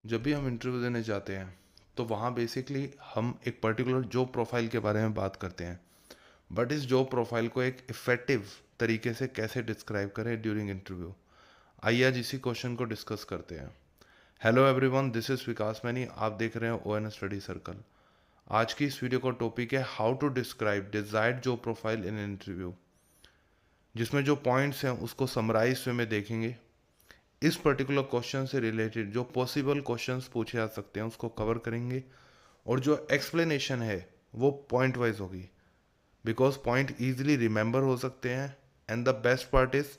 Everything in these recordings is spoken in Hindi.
जब भी हम इंटरव्यू देने जाते हैं तो वहाँ बेसिकली हम एक पर्टिकुलर जॉब प्रोफाइल के बारे में बात करते हैं। बट इस जॉब प्रोफाइल को एक इफ़ेक्टिव तरीके से कैसे डिस्क्राइब करें ड्यूरिंग इंटरव्यू, आइए आज इसी क्वेश्चन को डिस्कस करते हैं। Hello everyone, this is Vikas many. आप देख रहे हैं ON स्टडी सर्कल। आज की इस वीडियो का टॉपिक है how to describe desired job profile in interview, जिसमें जो पॉइंट्स हैं उसको समराइज वे में देखेंगे। इस पर्टिकुलर क्वेश्चन से रिलेटेड जो पॉसिबल क्वेश्चंस पूछे जा सकते हैं उसको कवर करेंगे, और जो एक्सप्लेनेशन है वो पॉइंट वाइज होगी, बिकॉज पॉइंट ईजिली रिमेंबर हो सकते हैं। And the best part is,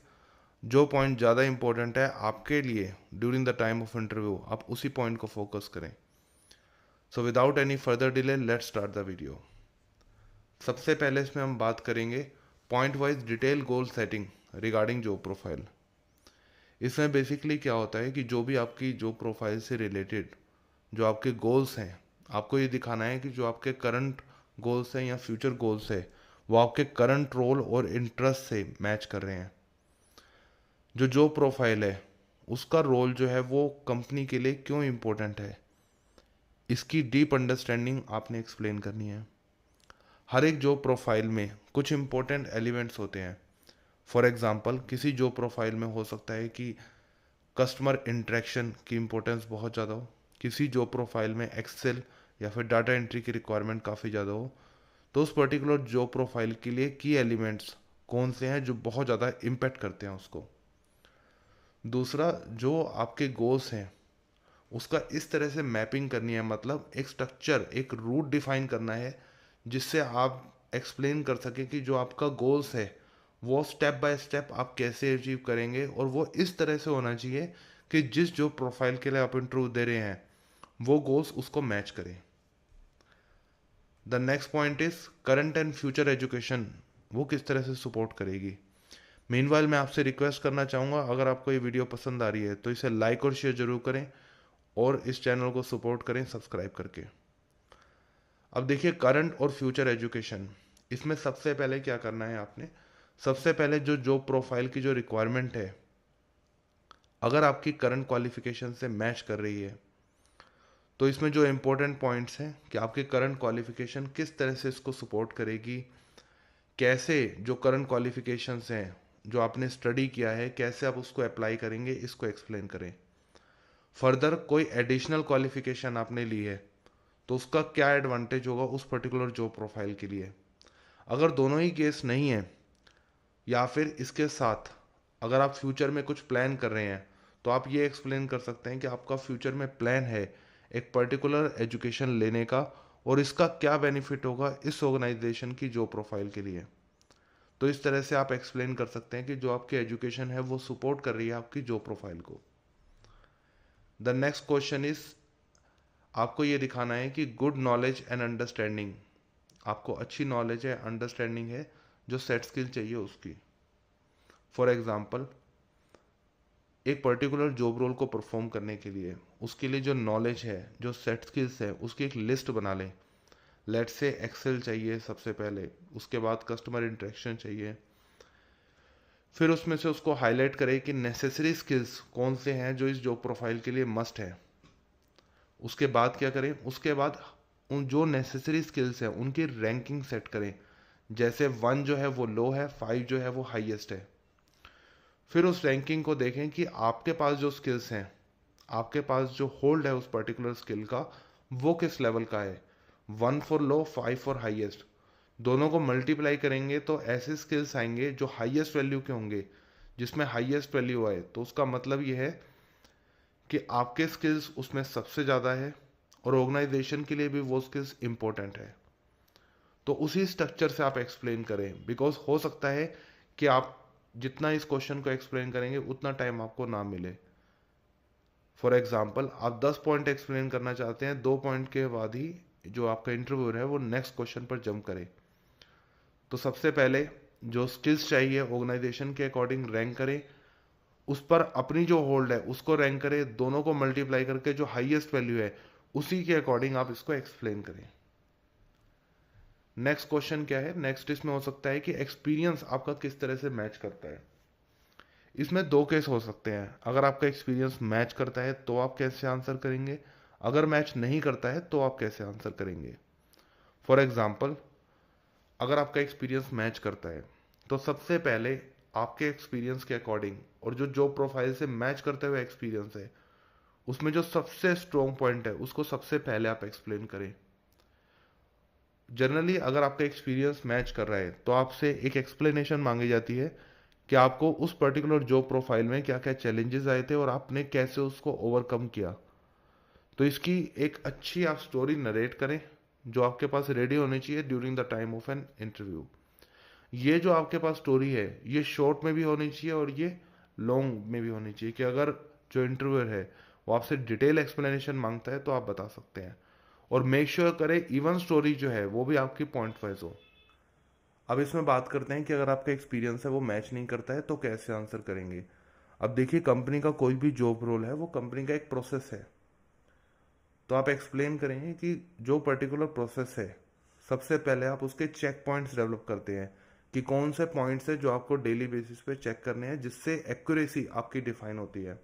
जो पॉइंट ज़्यादा इंपॉर्टेंट है आपके लिए during the time of interview, आप उसी पॉइंट को फोकस करें। So without any further delay let's start the video. सबसे पहले इसमें हम बात करेंगे point wise detail goal setting regarding job profile. इसमें बेसिकली क्या होता है कि जो भी आपकी जॉब प्रोफाइल से रिलेटेड जो आपके गोल्स हैं, आपको ये दिखाना है कि जो आपके करंट गोल्स हैं या फ्यूचर गोल्स है वो आपके करंट रोल और इंटरेस्ट से मैच कर रहे हैं। जो जॉब प्रोफाइल है उसका रोल जो है वो कंपनी के लिए क्यों इम्पोर्टेंट है, इसकी डीप अंडरस्टैंडिंग आपने एक्सप्लेन करनी है। हर एक जॉब प्रोफाइल में कुछ इंपॉर्टेंट एलिमेंट्स होते हैं। फॉर एग्जांपल, किसी जॉब प्रोफाइल में हो सकता है कि कस्टमर इंटरेक्शन की इम्पोर्टेंस बहुत ज़्यादा हो, किसी जॉब प्रोफाइल में एक्सेल या फिर डाटा एंट्री की रिक्वायरमेंट काफ़ी ज़्यादा हो। तो उस पर्टिकुलर जॉब प्रोफाइल के लिए की एलिमेंट्स कौन से हैं जो बहुत ज़्यादा इम्पेक्ट करते हैं उसको। दूसरा, जो आपके गोल्स हैं उसका इस तरह से मैपिंग करनी है, मतलब एक स्ट्रक्चर, एक रूट डिफाइन करना है जिससे आप एक्सप्लेन कर सके कि जो आपका गोल्स है वो स्टेप बाय स्टेप आप कैसे अचीव करेंगे, और वो इस तरह से होना चाहिए कि जिस जो प्रोफाइल के लिए आप इंटरव्यू दे रहे हैं वो गोल्स उसको मैच करें। The next point is current and future education, वो किस तरह से सपोर्ट करेगी। मीनवाइल मैं आपसे रिक्वेस्ट करना चाहूँगा, अगर आपको ये वीडियो पसंद आ रही है तो इसे लाइक और शेयर जरूर करें, और इस चैनल को सपोर्ट करें सब्सक्राइब करके। अब देखिए, करंट और फ्यूचर एजुकेशन, इसमें सबसे पहले क्या करना है आपने, सबसे पहले जो जॉब प्रोफाइल की जो रिक्वायरमेंट है अगर आपकी करंट क्वालिफिकेशन से मैच कर रही है तो इसमें जो इम्पोर्टेंट पॉइंट्स हैं कि आपकी करंट क्वालिफिकेशन किस तरह से इसको सपोर्ट करेगी, कैसे जो करंट क्वालिफिकेशंस हैं जो आपने स्टडी किया है कैसे आप उसको अप्लाई करेंगे, इसको एक्सप्लेन करें। फर्दर कोई एडिशनल क्वालिफिकेशन आपने ली है तो उसका क्या एडवांटेज होगा उस पर्टिकुलर जॉब प्रोफाइल के लिए। अगर दोनों ही केस नहीं है, या फिर इसके साथ अगर आप फ्यूचर में कुछ प्लान कर रहे हैं तो आप ये एक्सप्लेन कर सकते हैं कि आपका फ्यूचर में प्लान है एक पर्टिकुलर एजुकेशन लेने का, और इसका क्या बेनिफिट होगा इस ऑर्गेनाइजेशन की जॉब प्रोफाइल के लिए। तो इस तरह से आप एक्सप्लेन कर सकते हैं कि जो आपकी एजुकेशन है वो सपोर्ट कर रही है आपकी जॉब प्रोफाइल को। द नेक्स्ट क्वेश्चन इज, आपको ये दिखाना है कि गुड नॉलेज एंड अंडरस्टैंडिंग, आपको अच्छी नॉलेज है, अंडरस्टैंडिंग है, जो सेट स्किल चाहिए उसकी। फॉर एग्जांपल, एक पर्टिकुलर जॉब रोल को परफॉर्म करने के लिए उसके लिए जो नॉलेज है, जो सेट स्किल्स है, उसकी एक लिस्ट बना लें। लेट से एक्सेल चाहिए सबसे पहले, उसके बाद कस्टमर इंटरेक्शन चाहिए, फिर उसमें से उसको हाईलाइट करें कि नेसेसरी स्किल्स कौन से हैं जो इस जॉब प्रोफाइल के लिए मस्ट है। उसके बाद क्या करें, उसके बाद उन जो नेसेसरी स्किल्स हैं उनकी रैंकिंग सेट करें। जैसे 1 जो है वो लो है, 5 जो है वो हाईएस्ट है। फिर उस रैंकिंग को देखें कि आपके पास जो स्किल्स हैं, आपके पास जो होल्ड है उस पर्टिकुलर स्किल का, वो किस लेवल का है। 1 फॉर लो, 5 फॉर हाईएस्ट, दोनों को मल्टीप्लाई करेंगे तो ऐसे स्किल्स आएंगे जो हाईएस्ट वैल्यू के होंगे। जिसमें हाईएस्ट वैल्यू आए तो उसका मतलब ये है कि आपके स्किल्स उसमें सबसे ज़्यादा है, और ऑर्गेनाइजेशन के लिए भी वो स्किल्स इंपॉर्टेंट है। तो उसी स्ट्रक्चर से आप एक्सप्लेन करें, बिकॉज हो सकता है कि आप जितना इस क्वेश्चन को एक्सप्लेन करेंगे उतना टाइम आपको ना मिले। फॉर एग्जाम्पल, आप 10 पॉइंट एक्सप्लेन करना चाहते हैं, 2 पॉइंट के बाद ही जो आपका इंटरव्यू है वो नेक्स्ट क्वेश्चन पर जंप करे। तो सबसे पहले जो स्किल्स चाहिए ऑर्गेनाइजेशन के अकॉर्डिंग रैंक करें, उस पर अपनी जो होल्ड है उसको रैंक करें, दोनों को मल्टीप्लाई करके जो हाईएस्ट वैल्यू है उसी के अकॉर्डिंग आप इसको एक्सप्लेन करें। नेक्स्ट क्वेश्चन क्या है, नेक्स्ट इसमें हो सकता है कि एक्सपीरियंस आपका किस तरह से मैच करता है। इसमें दो केस हो सकते हैं। अगर आपका एक्सपीरियंस मैच करता है तो आप कैसे आंसर करेंगे, अगर मैच नहीं करता है तो आप कैसे आंसर करेंगे। फॉर एग्जाम्पल, अगर आपका एक्सपीरियंस मैच करता है तो सबसे पहले आपके एक्सपीरियंस के अकॉर्डिंग और जो जॉब प्रोफाइल से मैच करते हुए एक्सपीरियंस है उसमें जो सबसे स्ट्रॉन्ग पॉइंट है उसको सबसे पहले आप एक्सप्लेन करें। जनरली अगर आपका एक्सपीरियंस मैच कर रहा है तो आपसे एक एक्सप्लेनेशन मांगी जाती है कि आपको उस पर्टिकुलर जॉब प्रोफाइल में क्या क्या चैलेंजेस आए थे और आपने कैसे उसको ओवरकम किया। तो इसकी एक अच्छी आप स्टोरी नरेट करें जो आपके पास रेडी होनी चाहिए during the time of an interview. ये जो आपके पास स्टोरी है ये शॉर्ट में भी होनी चाहिए और ये लॉन्ग में भी होनी चाहिए कि अगर जो इंटरव्यूअर है वो आपसे डिटेल एक्सप्लेनेशन मांगता है तो आप बता सकते हैं। और मेक श्योर करें इवन स्टोरी जो है वो भी आपकी पॉइंट वाइज हो। अब इसमें बात करते हैं कि अगर आपका एक्सपीरियंस है वो मैच नहीं करता है तो कैसे आंसर करेंगे। अब देखिए, कंपनी का कोई भी जॉब रोल है वो कंपनी का एक प्रोसेस है। तो आप एक्सप्लेन करेंगे कि जो पर्टिकुलर प्रोसेस है सबसे पहले आप उसके चेक पॉइंट्स डेवलप करते हैं कि कौन से पॉइंट्स है जो आपको डेली बेसिस पे चेक करने हैं जिससे एक्यूरेसी आपकी डिफाइन होती है।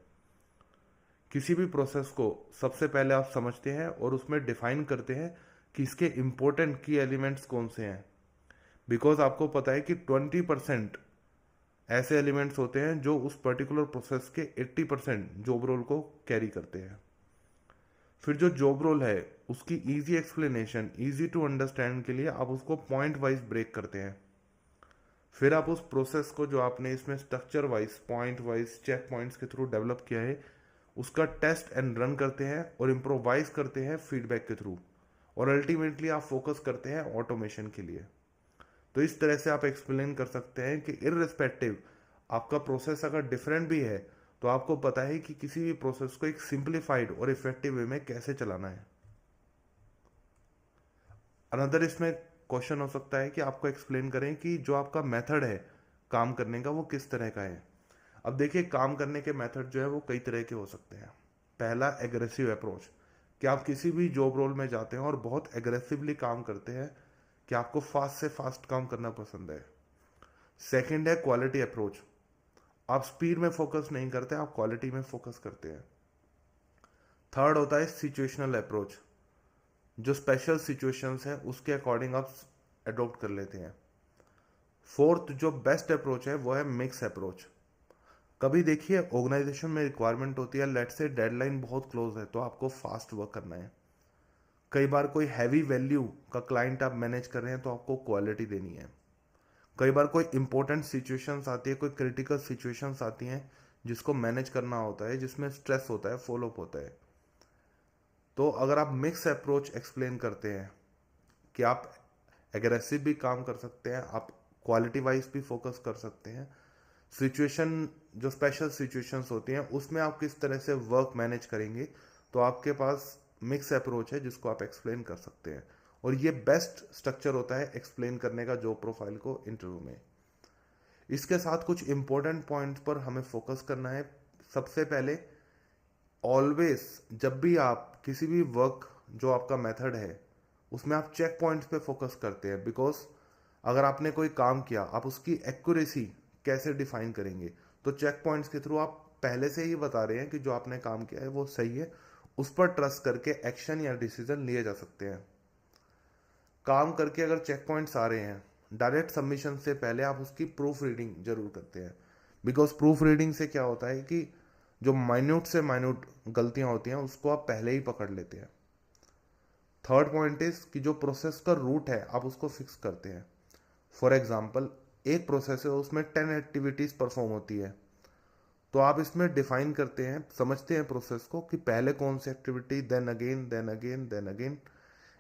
किसी भी प्रोसेस को सबसे पहले आप समझते हैं और उसमें डिफाइन करते हैं कि इसके इंपॉर्टेंट की एलिमेंट्स कौन से हैं। बिकॉज आपको पता है कि 20% ऐसे एलिमेंट्स होते हैं जो उस पर्टिकुलर प्रोसेस के 80% जॉब रोल को कैरी करते हैं। फिर जो जॉब रोल है उसकी easy explanation, easy to understand के लिए आप उसको पॉइंट वाइज ब्रेक करते हैं। फिर आप उस प्रोसेस को जो आपने इसमें structure wise, point wise, check points के थ्रू डेवलप किया है उसका टेस्ट एंड रन करते हैं और इम्प्रोवाइज करते हैं फीडबैक के थ्रू। और अल्टीमेटली आप फोकस करते हैं ऑटोमेशन के लिए। तो इस तरह से आप एक्सप्लेन कर सकते हैं कि इररिस्पेक्टिव आपका प्रोसेस अगर डिफरेंट भी है तो आपको पता है कि किसी भी प्रोसेस को एक सिंप्लीफाइड और इफेक्टिव वे में कैसे चलाना है। अनदर इसमें क्वेश्चन हो सकता है कि आपको एक्सप्लेन करें कि जो आपका मेथड है काम करने का वो किस तरह का है। अब देखिए, काम करने के मेथड जो है वो कई तरह के हो सकते हैं। पहला, एग्रेसिव अप्रोच, कि आप किसी भी जॉब रोल में जाते हैं और बहुत एग्रेसिवली काम करते हैं, कि आपको फास्ट से फास्ट काम करना पसंद है। सेकंड है क्वालिटी अप्रोच, आप स्पीड में फोकस नहीं करते, आप क्वालिटी में फोकस करते हैं। थर्ड होता है सिचुएशनल अप्रोच, जो स्पेशल सिचुएशंस है उसके अकॉर्डिंग आप अडॉप्ट कर लेते हैं। फोर्थ जो बेस्ट अप्रोच है वो है मिक्स अप्रोच। कभी देखिए ऑर्गेनाइजेशन में रिक्वायरमेंट होती है, लेट्स से डेडलाइन बहुत क्लोज है तो आपको फास्ट वर्क करना है। कई बार कोई हैवी वैल्यू का क्लाइंट आप मैनेज कर रहे हैं तो आपको क्वालिटी देनी है। कई बार कोई इंपॉर्टेंट सिचुएशंस आती है, कोई क्रिटिकल सिचुएशंस आती हैं जिसको मैनेज करना होता है, जिसमें स्ट्रेस होता है, फॉलोअप होता है। तो अगर आप मिक्स अप्रोच एक्सप्लेन करते हैं कि आप एग्रेसिव भी काम कर सकते हैं, आप क्वालिटी वाइज भी फोकस कर सकते हैं, सिचुएशन जो स्पेशल सिचुएशंस होती हैं उसमें आप किस तरह से वर्क मैनेज करेंगे, तो आपके पास मिक्स अप्रोच है जिसको आप एक्सप्लेन कर सकते हैं। और ये बेस्ट स्ट्रक्चर होता है एक्सप्लेन करने का जॉब प्रोफाइल को इंटरव्यू में। इसके साथ कुछ इंपॉर्टेंट पॉइंट्स पर हमें फोकस करना है। सबसे पहले, ऑलवेज जब भी आप किसी भी वर्क जो आपका मेथड है उसमें आप चेक पॉइंट्स पे फोकस करते हैं। बिकॉज अगर आपने कोई काम किया आप उसकी एक्यूरेसी कैसे डिफाइन करेंगे, तो चेक पॉइंट्स के थ्रू आप पहले से ही बता रहे हैं कि जो आपने काम किया है वो सही है, उस पर ट्रस्ट करके एक्शन या डिसीजन लिए जा सकते हैं। काम करके अगर चेक पॉइंट्स आ रहे हैं, डायरेक्ट सबमिशन से पहले आप उसकी प्रूफ रीडिंग जरूर करते हैं। बिकॉज प्रूफ रीडिंग से क्या होता है कि जो माइन्यूट से माइन्यूट गलतियां होती हैं उसको आप पहले ही पकड़ लेते हैं। थर्ड पॉइंट इज कि जो प्रोसेस का रूट है आप उसको फिक्स करते हैं। फॉर एग्जाम्पल, एक प्रोसेस है उसमें 10 एक्टिविटीज परफॉर्म होती है, तो आप इसमें डिफाइन करते हैं, समझते हैं प्रोसेस को कि पहले कौन सी activity, then again, then again, then again.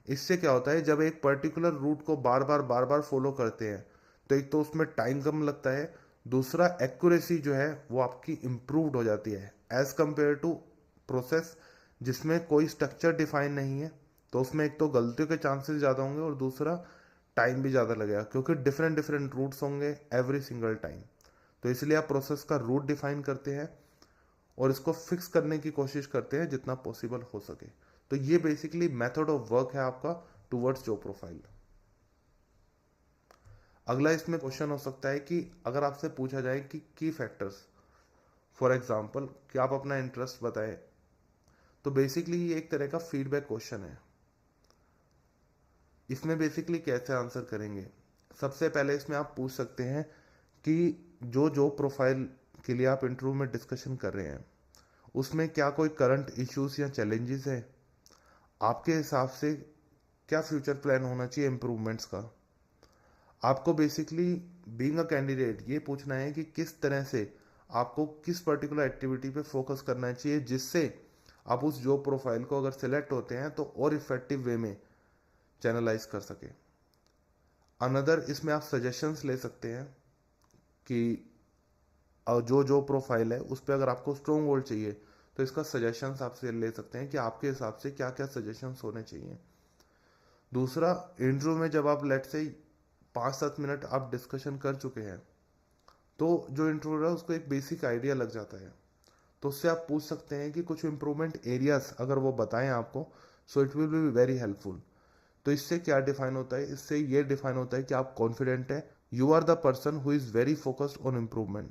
इससे क्या होता है, जब एक पर्टिकुलर रूट को बार बार फॉलो करते हैं तो एक तो उसमें टाइम कम लगता है, दूसरा एक्यूरेसी जो है वो आपकी इम्प्रूव्ड हो जाती है एज कंपेयर टू प्रोसेस जिसमें कोई स्ट्रक्चर डिफाइन नहीं है। तो उसमें एक तो गलतियों के चांसेस ज़्यादा होंगे और दूसरा टाइम भी ज़्यादा लगेगा क्योंकि डिफरेंट डिफरेंट रूट्स होंगे एवरी सिंगल टाइम। तो इसलिए आप प्रोसेस का रूट डिफाइन करते हैं और इसको फिक्स करने की कोशिश करते हैं जितना पॉसिबल हो सके। तो ये बेसिकली मेथड ऑफ वर्क है आपका टूवर्ड्स जॉब प्रोफाइल। अगला इसमें क्वेश्चन हो सकता है कि अगर आपसे पूछा जाए कि की फैक्टर्स फॉर एग्जाम्पल कि आप अपना इंटरेस्ट बताएं। तो बेसिकली ये एक तरह का फीडबैक क्वेश्चन है। इसमें बेसिकली कैसे आंसर करेंगे, सबसे पहले इसमें आप पूछ सकते हैं कि जो प्रोफाइल के लिए आप इंटरव्यू में डिस्कशन कर रहे हैं उसमें क्या कोई करंट इश्यूज या चैलेंजेस है, आपके हिसाब से क्या फ्यूचर प्लान होना चाहिए इम्प्रूवमेंट्स का। आपको बेसिकली बीइंग अ कैंडिडेट ये पूछना है कि किस तरह से आपको किस पर्टिकुलर एक्टिविटी पे फोकस करना चाहिए जिससे आप उस जॉब प्रोफाइल को अगर सिलेक्ट होते हैं तो और इफेक्टिव वे में चैनलाइज कर सके। अनदर इसमें आप सजेशंस ले सकते हैं कि जो प्रोफाइल है उस पर अगर आपको स्ट्रॉन्ग होल्ड चाहिए तो इसका सजेशंस आप ले सकते हैं कि आपके हिसाब से क्या क्या सजेशंस होने चाहिए। दूसरा, इंटरव्यू में जब आप लेट से 5-7 मिनट आप डिस्कशन कर चुके हैं तो जो इंटरव्यूअर है उसको एक बेसिक आइडिया लग जाता है, तो उससे आप पूछ सकते हैं कि कुछ इम्प्रूवमेंट एरियाज अगर वो बताएं आपको, so it will be very helpful. तो इससे क्या डिफाइन होता है, इससे ये डिफाइन होता है कि आप कॉन्फिडेंट है, you are the person who is very focused on improvement.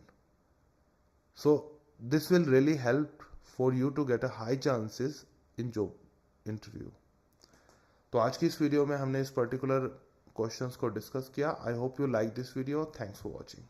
So this will really help for you to get a high chances in job interview. तो आज की इस वीडियो में हमने इस पर्टिकुलर क्वेश्चंस को डिस्कस किया। I hope you like this video. Thanks for watching.